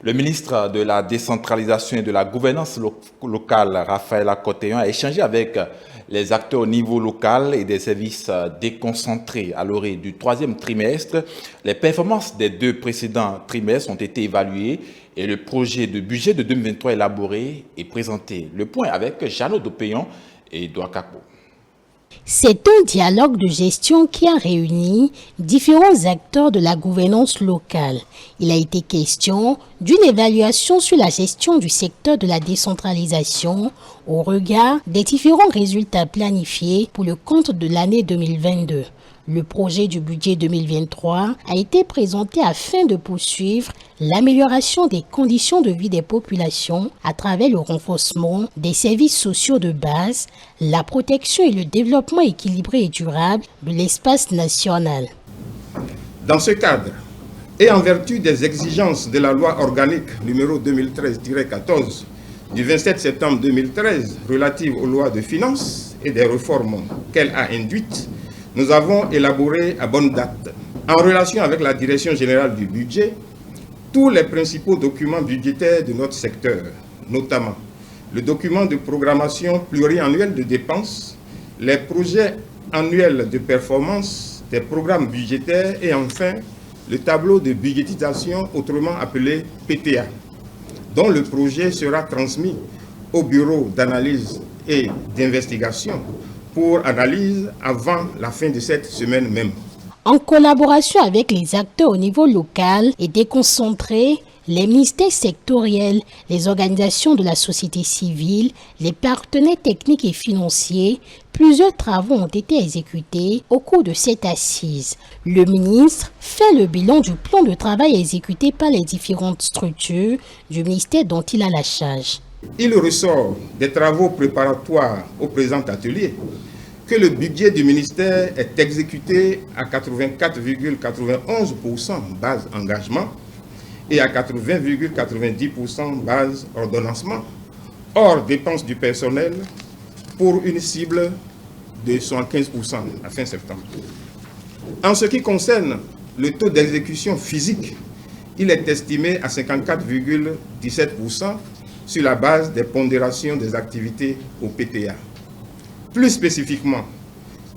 Le ministre de la décentralisation et de la gouvernance locale, Raphaël Akothéan, a échangé avec les acteurs au niveau local et des services déconcentrés à l'orée du troisième trimestre. Les performances des 2 précédents trimestres ont été évaluées et le projet de budget de 2023 élaboré et présenté. Le point avec Jeannot Dopéon et Edouard Kakpo. C'est un dialogue de gestion qui a réuni différents acteurs de la gouvernance locale. Il a été question d'une évaluation sur la gestion du secteur de la décentralisation au regard des différents résultats planifiés pour le compte de l'année 2022. Le projet du budget 2023 a été présenté afin de poursuivre l'amélioration des conditions de vie des populations à travers le renforcement des services sociaux de base, la protection et le développement équilibré et durable de l'espace national. Dans ce cadre, et en vertu des exigences de la loi organique numéro 2013-14 du 27 septembre 2013 relative aux lois de finances et des réformes qu'elle a induites, nous avons élaboré à bonne date, en relation avec la Direction générale du budget, tous les principaux documents budgétaires de notre secteur, notamment le document de programmation pluriannuelle de dépenses, les projets annuels de performance des programmes budgétaires et enfin le tableau de budgétisation, autrement appelé PTA, dont le projet sera transmis au bureau d'analyse et d'investigation pour analyse avant la fin de cette semaine même. En collaboration avec les acteurs au niveau local et déconcentré, les ministères sectoriels, les organisations de la société civile, les partenaires techniques et financiers, plusieurs travaux ont été exécutés au cours de cette assise. Le ministre fait le bilan du plan de travail exécuté par les différentes structures du ministère dont il a la charge. Il ressort des travaux préparatoires au présent atelier que le budget du ministère est exécuté à 84,91% base engagement et à 80,90% base ordonnancement, hors dépenses du personnel, pour une cible de 75% à fin septembre. En ce qui concerne le taux d'exécution physique, il est estimé à 54,17% sur la base des pondérations des activités au PTA. Plus spécifiquement,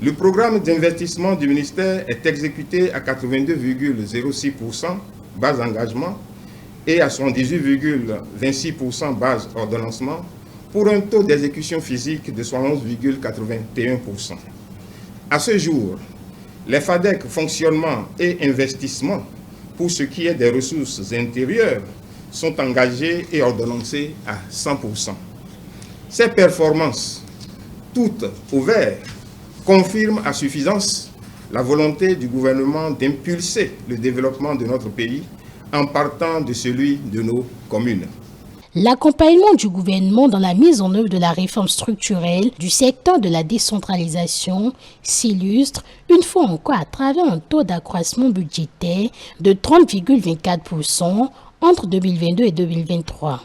le programme d'investissement du ministère est exécuté à 82,06% base engagement et à 78,26% base ordonnancement pour un taux d'exécution physique de 71,81%. À ce jour, les FADEC fonctionnement et investissement pour ce qui est des ressources intérieures sont engagés et ordonnancés à 100%. Ces performances, toutes au vert, confirment à suffisance la volonté du gouvernement d'impulser le développement de notre pays en partant de celui de nos communes. L'accompagnement du gouvernement dans la mise en œuvre de la réforme structurelle du secteur de la décentralisation s'illustre une fois encore à travers un taux d'accroissement budgétaire de 30,24% entre 2022 et 2023.